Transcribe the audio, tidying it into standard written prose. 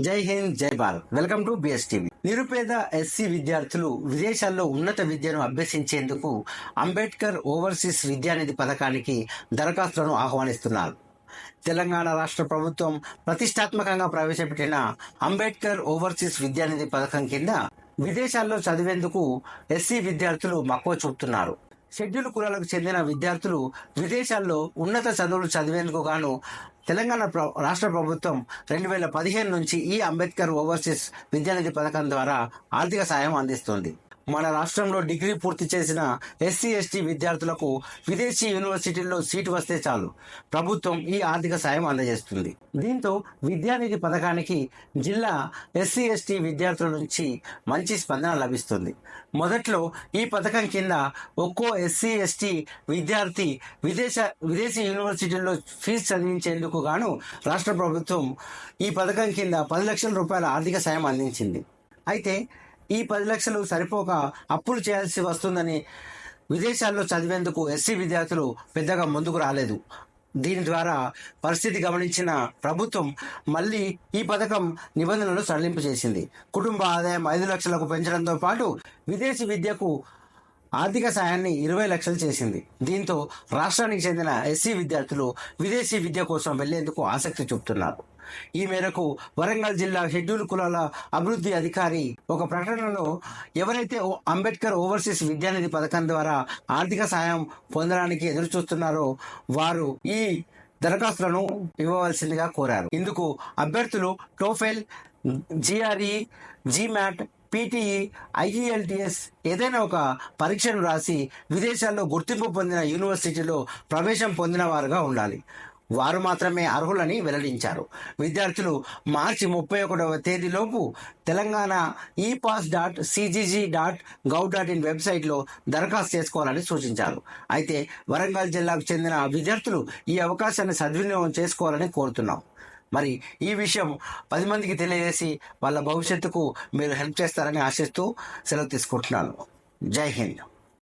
జై హింద్, జై Bharat. Welcome to BS TV. నిరుపేద ఎస్సీ విద్యార్థులు విదేశాల్లో ఉన్నత విద్యను అభ్యసించేందుకు అంబేద్కర్ ఓవర్సీస్ విద్యానిధి పథకానికి దరఖాస్తులను ఆహ్వానిస్తున్నారు. తెలంగాణ రాష్ట్ర ప్రభుత్వం ప్రతిష్టాత్మకంగా ప్రవేశపెట్టిన అంబేద్కర్ ఓవర్సీస్ విద్యానిధి పథకం కింద విదేశాల్లో చదివేందుకు ఎస్సీ విద్యార్థులు మక్కువ చూపుతున్నారు. షెడ్యూల్ కులాలకు చెందిన విద్యార్థులు విదేశాల్లో ఉన్నత చదువులు చదివేందుకు గాను తెలంగాణ రాష్ట్ర ప్రభుత్వం 2015 నుంచి ఈ అంబేద్కర్ ఓవర్సీస్ విద్యానిధి పథకం ద్వారా ఆర్థిక సాయం అందిస్తుంది. మన రాష్ట్రంలో డిగ్రీ పూర్తి చేసిన ఎస్సీ ఎస్టీ విద్యార్థులకు విదేశీ యూనివర్సిటీల్లో సీటు వస్తే చాలు ప్రభుత్వం ఈ ఆర్థిక సాయం అందజేస్తుంది. దీంతో విద్యానిధి పథకానికి జిల్లా ఎస్సీ ఎస్టీ విద్యార్థుల నుంచి మంచి స్పందన లభిస్తుంది. మొదట్లో ఈ పథకం కింద ఒక్కో ఎస్సీ ఎస్టీ విద్యార్థి విదేశీ యూనివర్సిటీల్లో ఫీజు చదివించేందుకు గాను రాష్ట్ర ప్రభుత్వం ఈ పథకం కింద 10 లక్షల రూపాయల ఆర్థిక సాయం అందించింది. అయితే ఈ 10 లక్షలు సరిపోక అప్పులు చేయాల్సి వస్తుందని విదేశాల్లో చదివేందుకు ఎస్సీ విద్యార్థులు పెద్దగా ముందుకు రాలేదు. దీని ద్వారా పరిస్థితి గమనించిన ప్రభుత్వం మళ్ళీ ఈ పథకం నిబంధనలు సడలింపు చేసింది. కుటుంబ ఆదాయం 5 లక్షలకు పెంచడంతో పాటు విదేశీ విద్యకు ఆర్థిక సాయాన్ని 20 లక్షలు చేసింది. దీంతో రాష్ట్రానికి చెందిన ఎస్సీ విద్యార్థులు విదేశీ విద్య కోసం వెళ్లేందుకు ఆసక్తి చూపుతున్నారు. ఈ మేరకు వరంగల్ జిల్లా షెడ్యూల్ కులాల అభివృద్ధి అధికారి ఒక ప్రకటనలో ఎవరైతే అంబేద్కర్ ఓవర్సీస్ విద్యానిధి పథకం ద్వారా ఆర్థిక సాయం పొందడానికి ఎదురు చూస్తున్నారో వారు ఈ దరఖాస్తులను ఇవ్వవలసిందిగా కోరారు. ఇందుకు అభ్యర్థులు TOEFL, GRE, GMAT, PTE, IELTS ఏదైనా ఒక పరీక్షను రాసి విదేశాల్లో గుర్తింపు పొందిన యూనివర్సిటీలో ప్రవేశం పొందిన వారుగా ఉండాలి. వారు మాత్రమే అర్హులని వెల్లడించారు. విద్యార్థులు మార్చి 31వ తేదీలోపు తెలంగాణ epass.cgg.gov.in వెబ్సైట్లో దరఖాస్తు చేసుకోవాలని సూచించారు. అయితే వరంగల్ జిల్లాకు చెందిన విద్యార్థులు ఈ అవకాశాన్ని సద్వినియోగం చేసుకోవాలని కోరుతున్నాం. మరి ఈ విషయం 10 మందికి తెలియజేసి వాళ్ళ భవిష్యత్తుకు మీరు హెల్ప్ చేస్తారని ఆశిస్తూ సెలవు తీసుకుంటున్నాను. జై హింద్.